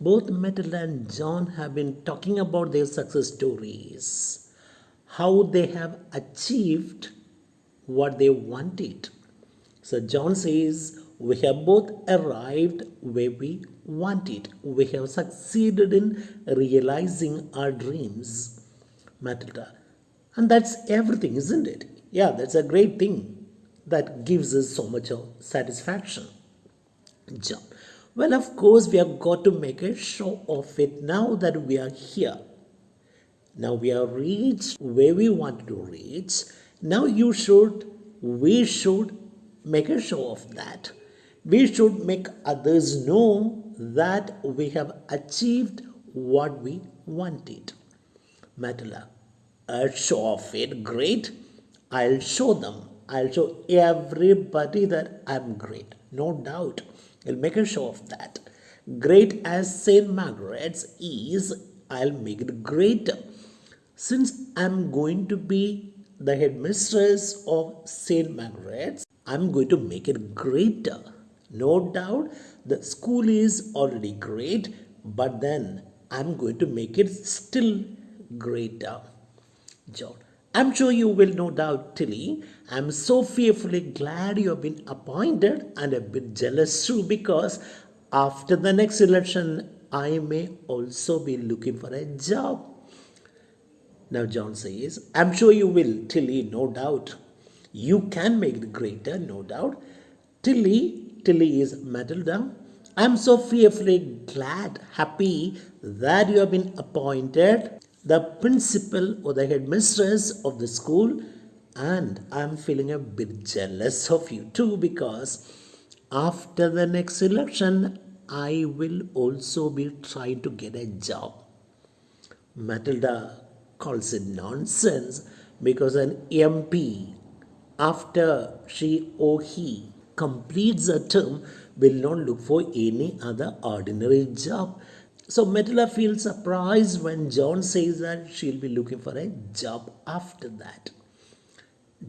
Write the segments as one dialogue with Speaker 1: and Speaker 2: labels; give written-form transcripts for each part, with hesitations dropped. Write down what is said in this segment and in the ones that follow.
Speaker 1: Both Matilda and John have been talking about their success stories, how they have achieved what they wanted. So John says, we have both arrived where we wanted. We have succeeded in realizing our dreams. Matilda. And that's everything, isn't it? Yeah, that's a great thing that gives us so much of satisfaction. John. Well, of course, we have got to make a show of it now that we are here. Now we have reached where we want to reach. Now we should make a show of that. We should make others know that we have achieved what we wanted. Matala, a show of it, great. I'll show them. I'll show everybody that I'm great. No doubt. I'll make a show of that. Great as St. Margaret's is, I'll make it greater. Since I'm going to be the headmistress of St. Margaret's, I'm going to make it greater. No doubt the school is already great, but then I'm going to make it still greater. John. I'm sure you will no doubt, Tilly. I'm so fearfully glad you have been appointed and a bit jealous too because after the next election, I may also be looking for a job. Now, John says, I'm sure you will, Tilly, no doubt. You can make it greater, no doubt. Tilly is Matilda. I'm so fearfully glad, happy that you have been appointed the principal or the headmistress of the school, and I'm feeling a bit jealous of you too because after the next election, I will also be trying to get a job. Matilda calls it nonsense because an MP, after she or he completes a term, will not look for any other ordinary job. So Matilda feels surprised when John says that she'll be looking for a job after that.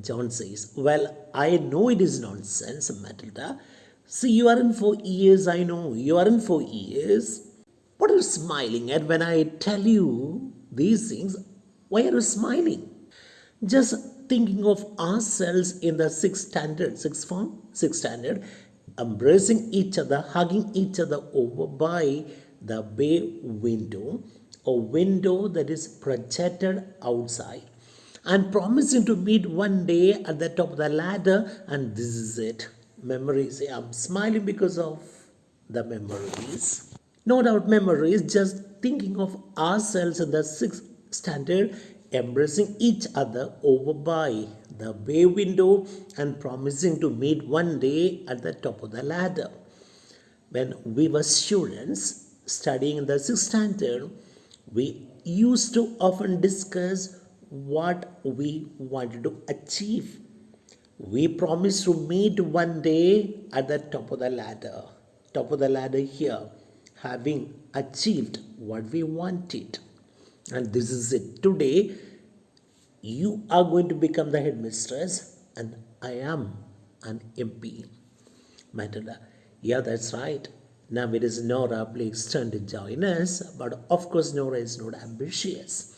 Speaker 1: John says, well, I know it is nonsense, Matilda. See, you are in 4 years, I know. You are in 4 years. What are you smiling at when I tell you these things? Why are you smiling? Just thinking of ourselves in the sixth standard, embracing each other, hugging each other over by the bay window, a window that is projected outside, and promising to meet one day at the top of the ladder, and this is it. Memories. I'm smiling because of the memories. No doubt memories, just thinking of ourselves in the sixth standard, embracing each other over by the bay window and promising to meet one day at the top of the ladder. When we were students studying in the sixth standard, we used to often discuss what we wanted to achieve. We promised to meet one day at the top of the ladder here, having achieved what we wanted. And this is it. Today, you are going to become the headmistress, and I am an MP. Matilda, yeah, that's right. Now it is Nora Blake's turn to join us, but of course, Nora is not ambitious.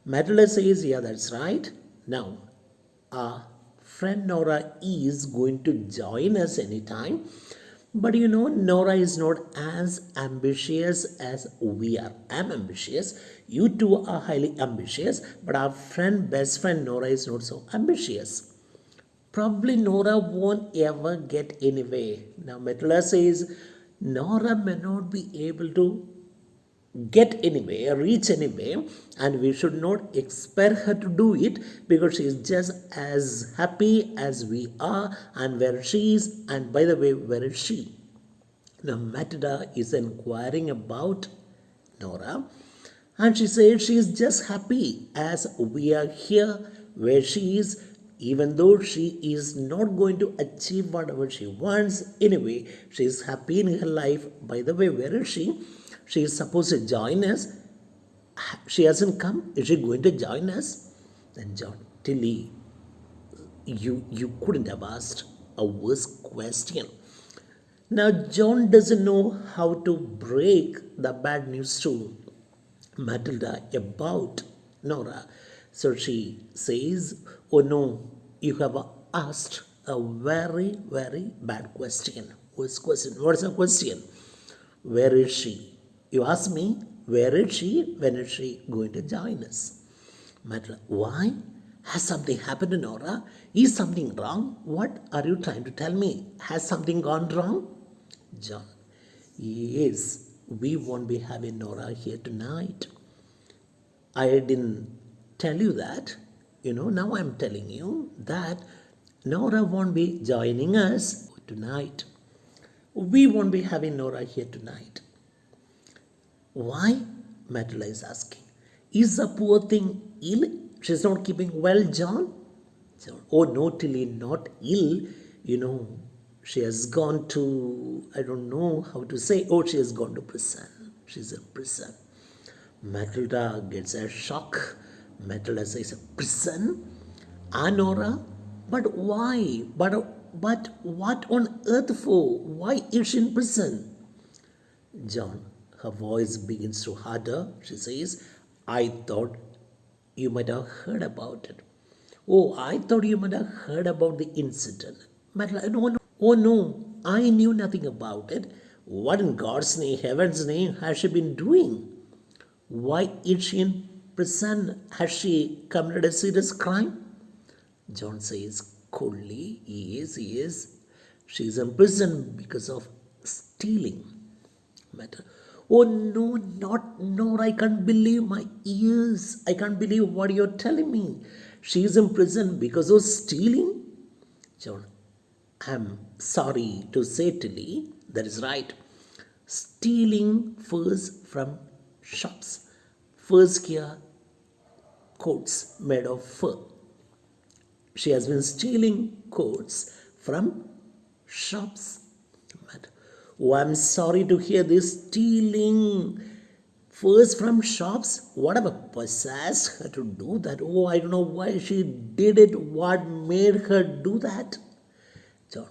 Speaker 1: Matilda says, yeah, that's right. Now, our friend Nora is going to join us anytime. But you know, Nora is not as ambitious as we are. I'm ambitious. You two are highly ambitious, but our best friend Nora is not so ambitious. Probably Nora won't ever get anywhere. Now, Metala says Nora may not be able to get anywhere, reach anywhere, and we should not expect her to do it because she is just as happy as we are and where she is. And by the way, where is she? Now, Matilda is inquiring about Nora, and she said she is just happy as we are here where she is, even though she is not going to achieve whatever she wants. Anyway, she is happy in her life. By the way, where is she? She is supposed to join us. She hasn't come. Is she going to join us? Then John, Tilly, you couldn't have asked a worse question. Now, John doesn't know how to break the bad news to Matilda about Nora. So she says, "Oh no, you have asked a very, very bad question." What's question? What's the question? Where is she? You ask me, where is she? When is she going to join us? Matilda, why? Has something happened to Nora? Is something wrong? What are you trying to tell me? Has something gone wrong? John, yes, we won't be having Nora here tonight. I didn't tell you that. Now I'm telling you that Nora won't be joining us tonight. We won't be having Nora here tonight. Why? Matilda is asking. Is the poor thing ill? She's not keeping well, John? John, oh, no, Tilly, not ill. She has gone to, I don't know how to say, oh, she has gone to prison. She's in prison. Matilda gets a shock. Matilda says, prison? Nora? But why? But what on earth for? Why is she in prison? John, her voice begins to harder. She says, I thought you might have heard about it. Oh, I thought you might have heard about the incident. Madeline, no, no. Oh no, I knew nothing about it. What in God's name, heaven's name, has she been doing? Why is she in prison? Has she committed a serious crime? John says coldly, yes. She's in prison because of stealing. Matter. Oh no, not no, I can't believe my ears. I can't believe what you're telling me. She's in prison because of stealing? John, I'm sorry to say, Tilly, that is right. Stealing furs from shops. Furs here, coats made of fur. She has been stealing coats from shops. Oh, I'm sorry to hear this. Stealing furs from shops. Whatever possessed her to do that? Oh, I don't know why she did it. What made her do that? John,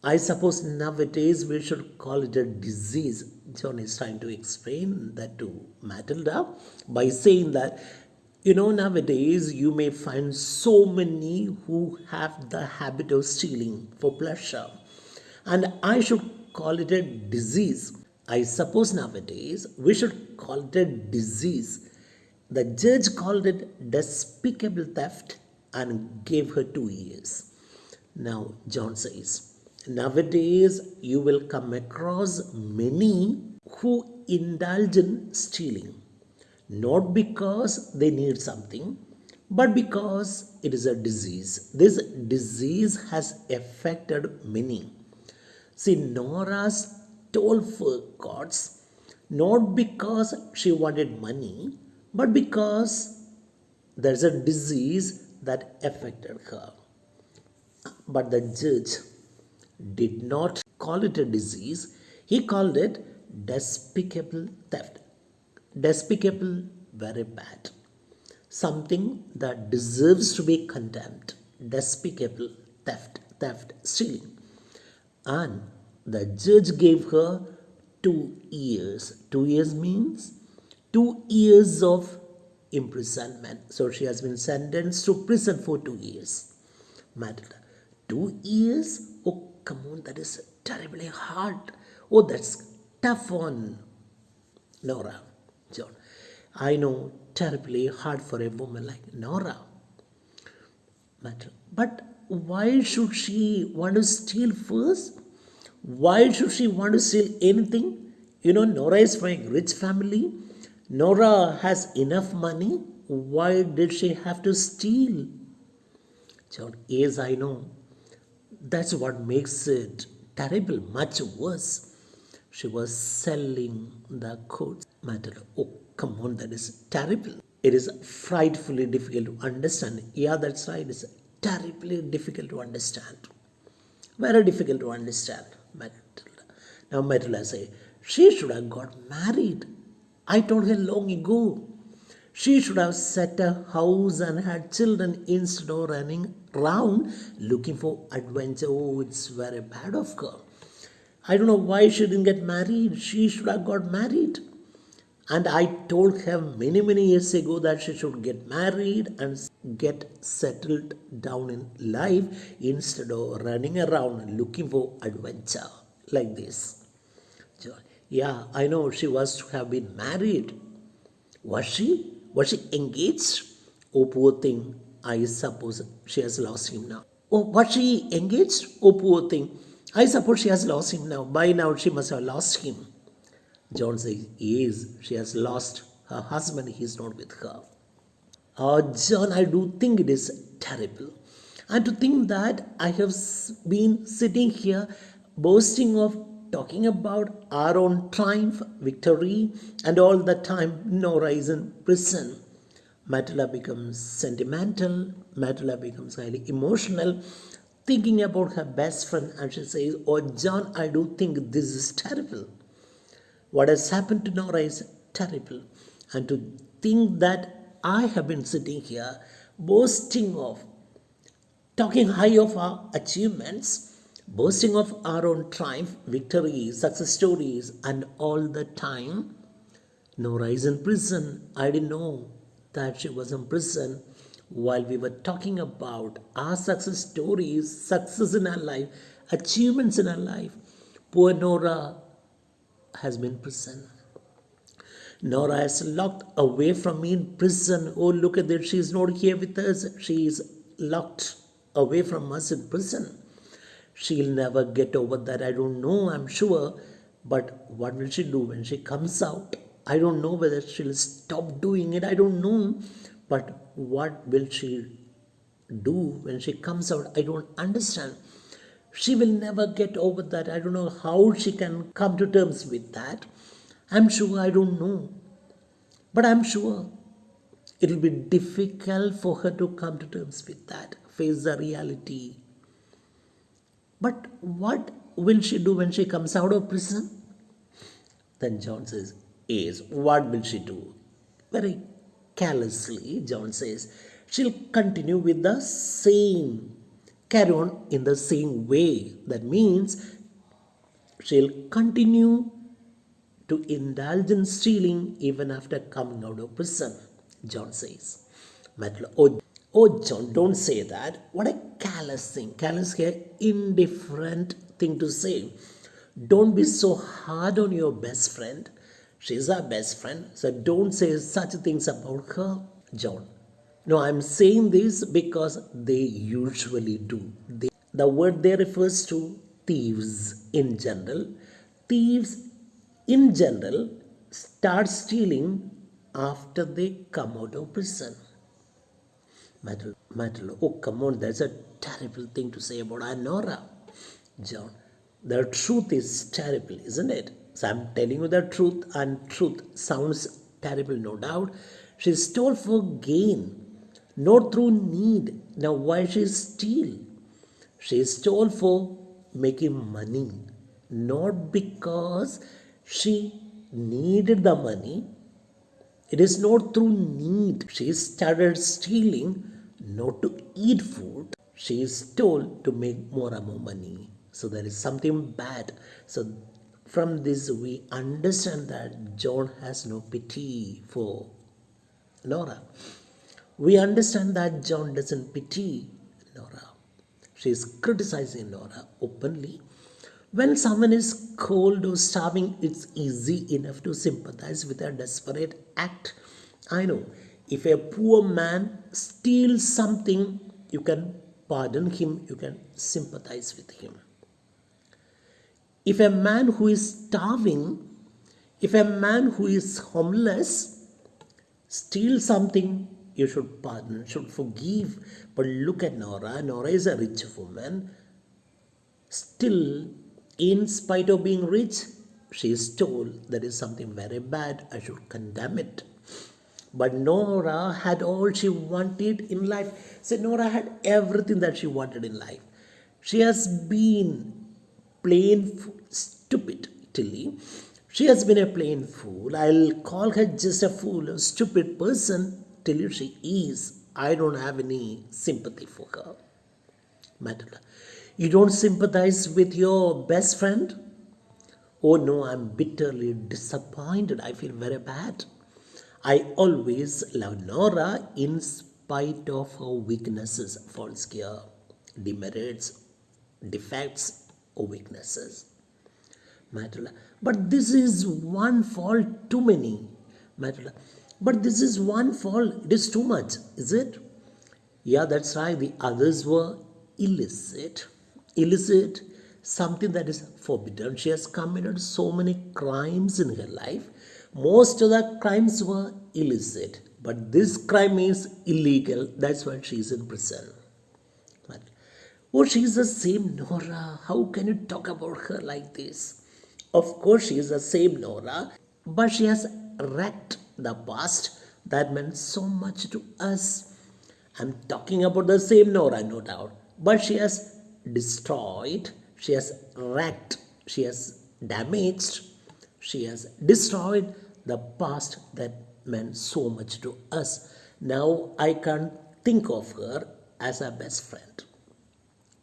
Speaker 1: I suppose nowadays we should call it a disease. John is trying to explain that to Matilda by saying that, nowadays you may find so many who have the habit of stealing for pleasure. And I should call it a disease. I suppose nowadays we should call it a disease. The judge called it despicable theft and gave her 2 years. Now, John says, nowadays you will come across many who indulge in stealing, not because they need something, but because it is a disease. This disease has affected many. See, Nora stole fur coats not because she wanted money, but because there's a disease that affected her. But the judge did not call it a disease, he called it despicable theft. Despicable, very bad. Something that deserves to be condemned. Despicable theft, stealing. And the judge gave her 2 years. 2 years means 2 years of imprisonment. So she has been sentenced to prison for 2 years. Matilda, 2 years? Oh, come on, that is terribly hard. Oh, that's tough on Nora. John, I know, terribly hard for a woman like Nora. Matilda, but why should she want to steal first? Why should she want to steal anything? Nora is from a rich family. Nora has enough money. Why did she have to steal? John, yes, I know. That's what makes it terrible, much worse. She was selling the coats. Matter, oh, come on, that is terrible. It is frightfully difficult to understand. Yeah, that's right. It's terribly difficult to understand. Very difficult to understand. Matilda. Now Matilda say, she should have got married. I told her long ago. She should have set a house and had children instead of running around looking for adventure. Oh, it's very bad of her. I don't know why she didn't get married. She should have got married. And I told her many, many years ago that she should get married and get settled down in life instead of running around looking for adventure like this. Yeah, I know she was to have been married. Was she? Was she engaged? Oh, poor thing. I suppose she has lost him now. Oh, was she engaged? Oh, poor thing. I suppose she has lost him now. By now, she must have lost him. John says, yes, she has lost her husband. He is not with her. John, I do think it is terrible. And to think that I have been sitting here boasting of talking about our own triumph, victory, and all the time Nora is in prison. Matula becomes sentimental, Matula becomes highly emotional, thinking about her best friend, and she says, oh, John, I do think this is terrible. What has happened to Nora is terrible. And to think that I have been sitting here boasting of, talking high of our achievements, boasting of our own triumph, victories, success stories, and all the time, Nora is in prison. I didn't know that she was in prison while we were talking about our success stories, success in our life, achievements in our life. Poor Nora has been in prison. Nora is locked away from me in prison. Oh, look at that. She is not here with us. She is locked away from us in prison. She'll never get over that. I don't know, I'm sure. But what will she do when she comes out? I don't know whether she'll stop doing it. I don't know. But what will she do when she comes out? I don't understand. She will never get over that. I don't know how she can come to terms with that. I'm sure, I don't know. But I'm sure it will be difficult for her to come to terms with that, face the reality. But what will she do when she comes out of prison? Then John says, yes, what will she do? Very callously, John says, she'll continue with the same, carry on in the same way. That means she'll continue to indulge in stealing even after coming out of prison, John says. Oh, John, don't say that. What a callous thing. Callous here, indifferent thing to say. Don't be so hard on your best friend. She's our best friend, so don't say such things about her, John. No, I'm saying this because they usually do. The word there refers to thieves in general. Thieves in general start stealing after they come out of prison. Metal. Oh, come on, that's a terrible thing to say about Nora. John, the truth is terrible, isn't it? So I'm telling you the truth, and truth sounds terrible, no doubt. She stole for gain, not through need. Now, why she steal? She stole for making money, not because she needed the money. It is not through need. She started stealing not to eat food. She stole to make more and more money. So there is something bad. So from this we understand that John has no pity for Nora. We understand that John doesn't pity Nora. She is criticizing Nora openly. When someone is cold or starving, it's easy enough to sympathize with a desperate act. I know. If a poor man steals something, you can pardon him, you can sympathize with him. If a man who is starving, if a man who is homeless steals something, you should pardon, should forgive. But look at Nora. Nora is a rich woman. Still, in spite of being rich, she is told that is something very bad. I should condemn it. But Nora had all she wanted in life. So Nora had everything that she wanted in life. She has been stupid tilly. She has been a plain fool. I'll call her just a fool, a stupid person till she is. I don't have any sympathy for her. Matula. You don't sympathize with your best friend? Oh no, I'm bitterly disappointed. I feel very bad. I always love Nora in spite of her weaknesses, faults here, demerits, defects, or weaknesses. Matula. But this is one fault too many. Matula. But this is one fault. It is too much, is it? Yeah, that's right. The others were illicit. Illicit, something that is forbidden. She has committed so many crimes in her life. Most of the crimes were illicit. But this crime is illegal. That's why she's in prison. But, oh, she's the same Nora. How can you talk about her like this? Of course, she is the same Nora, but she has wrecked the past that meant so much to us. I'm talking about the same Nora, no doubt, but she has destroyed, she has wrecked, she has damaged, she has destroyed the past that meant so much to us. Now I can't think of her as a best friend.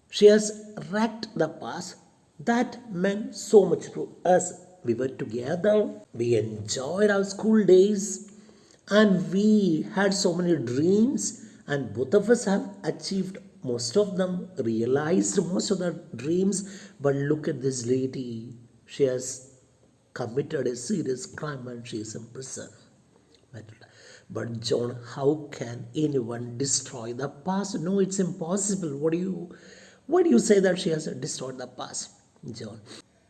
Speaker 1: She has wrecked the past that meant so much to us. We were together, we enjoyed our school days, and we had so many dreams, and both of us have achieved most of them, realized most of the dreams. But look at this lady, she has committed a serious crime and she is in prison. But John, how can anyone destroy the past? No, it's impossible. Why do you say that she has destroyed the past?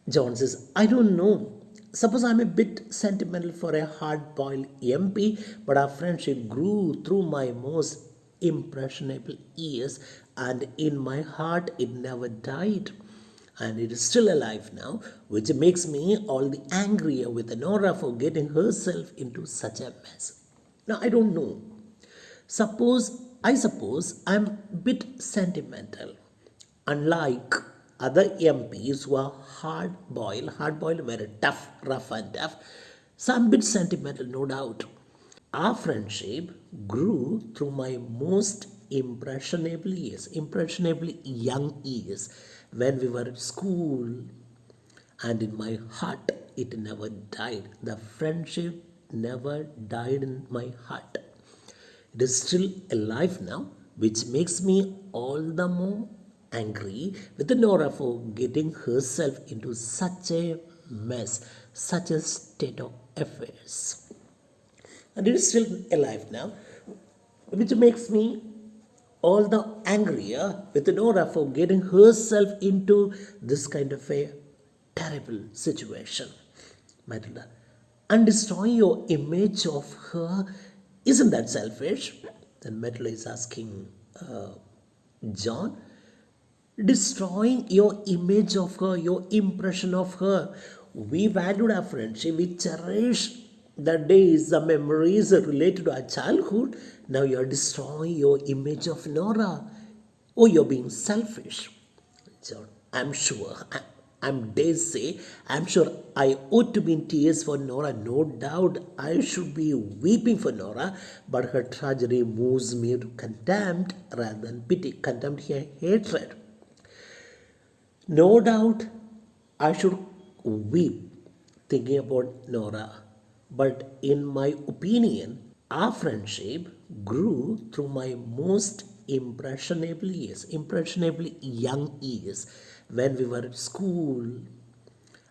Speaker 1: John says, I don't know. Suppose I'm a bit sentimental for a hard-boiled MP, but our friendship grew through my most impressionable years, and in my heart it never died. And it is still alive now, which makes me all the angrier with Nora for getting herself into such a mess. Now, I don't know. I suppose I'm a bit sentimental. Unlike other MPs who are hard boiled, very tough, rough and tough. So I'm a bit sentimental, no doubt. Our friendship grew through my most impressionably young years when we were at school, and in my heart it never died. The friendship never died in my heart. It is still alive now, which makes me all the more angry with Nora for getting herself into such a mess, such a state of affairs. And it is still alive now, which makes me all the angrier with Nora for getting herself into this kind of a terrible situation. Matilda. And destroying your image of her, isn't that selfish? Then Matilda is asking John, destroying your image of her, your impression of her. We valued our friendship, we cherish the days, the memories related to our childhood. Now you're destroying your image of Nora. Oh, you're being selfish. So I'm sure, I'm dare say, I'm sure I ought to be in tears for Nora. No doubt I should be weeping for Nora, but her tragedy moves me to contempt rather than pity, contempt here, hatred. No doubt I should weep thinking about Nora, but in my opinion, our friendship grew through my most impressionably young years when we were at school,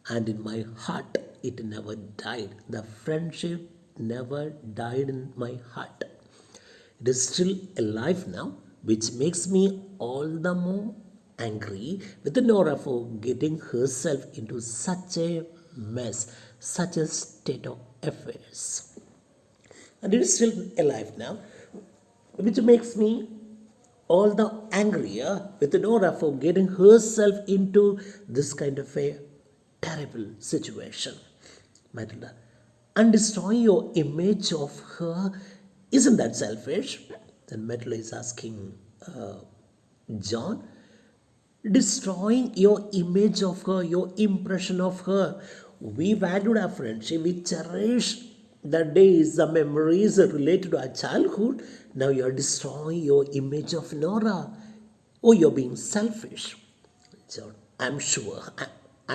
Speaker 1: and in my heart it never died. The friendship never died in my heart. It is still alive now, which makes me all the more angry with Nora for getting herself into such a mess, such a state of affairs. And it is still alive now, which makes me all the angrier with Nora for getting herself into this kind of a terrible situation. Matilda. And destroying your image of her, isn't that selfish? Then Matilda is asking John, destroying your image of her, your impression of her. We valued our friendship, we cherish the days, the memories related to our childhood. Now you're destroying your image of Nora. Oh, you're being selfish. So I'm sure,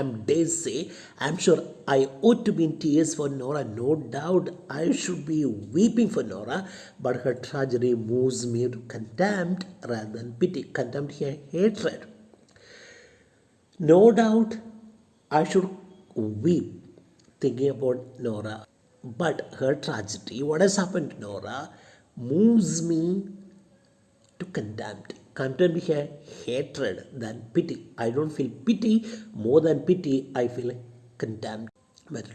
Speaker 1: dare say, I'm sure I ought to be in tears for Nora. No doubt I should be weeping for Nora, but her tragedy moves me to contempt rather than pity, contempt here, hatred. No doubt I should weep thinking about Nora, but her tragedy, what has happened to Nora, moves me to contempt. Contempt here, hatred than pity. I don't feel pity, more than pity, I feel contempt. Metal.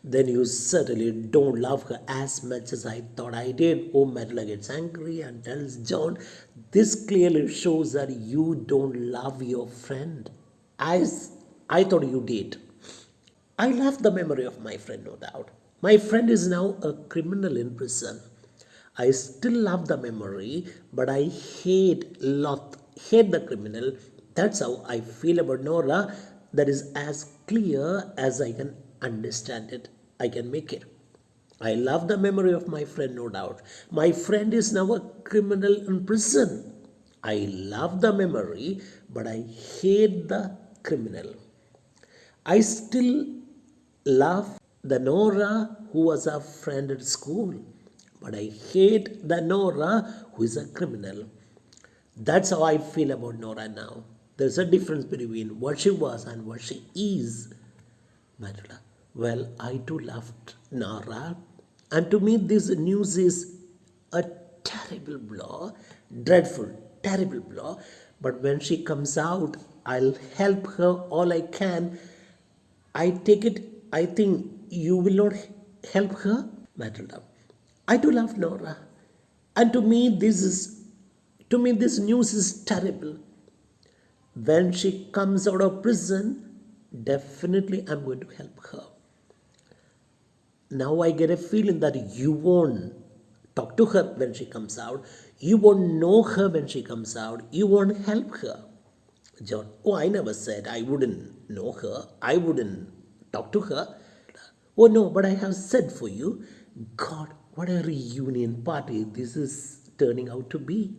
Speaker 1: Then you certainly don't love her as much as I thought I did. Oh, Metla gets angry and tells John, this clearly shows that you don't love your friend as I thought you did. I love the memory of my friend, no doubt. My friend is now a criminal in prison. I still love the memory, but I hate the criminal. That's how I feel about Nora. That is as clear as I can understand it. I can make it. I love the memory of my friend, no doubt. My friend is now a criminal in prison. I love the memory, but I hate the criminal. I still love the Nora who was a friend at school, but I hate the Nora who is a criminal. That's how I feel about Nora now. There's a difference between what she was and what she is. Marula. Well, I too loved Nora, and to me, this news is a terrible blow, dreadful, terrible blow. But when she comes out, I'll help her all I can. I take it, I think you will not help her, Matilda. I too love Nora, and to me, this news is terrible. When she comes out of prison, definitely I'm going to help her. Now I get a feeling that you won't talk to her when she comes out. You won't know her when she comes out. You won't help her. John, oh, I never said I wouldn't know her. I wouldn't talk to her. Oh, no, but I have said for you, God, what a reunion party this is turning out to be.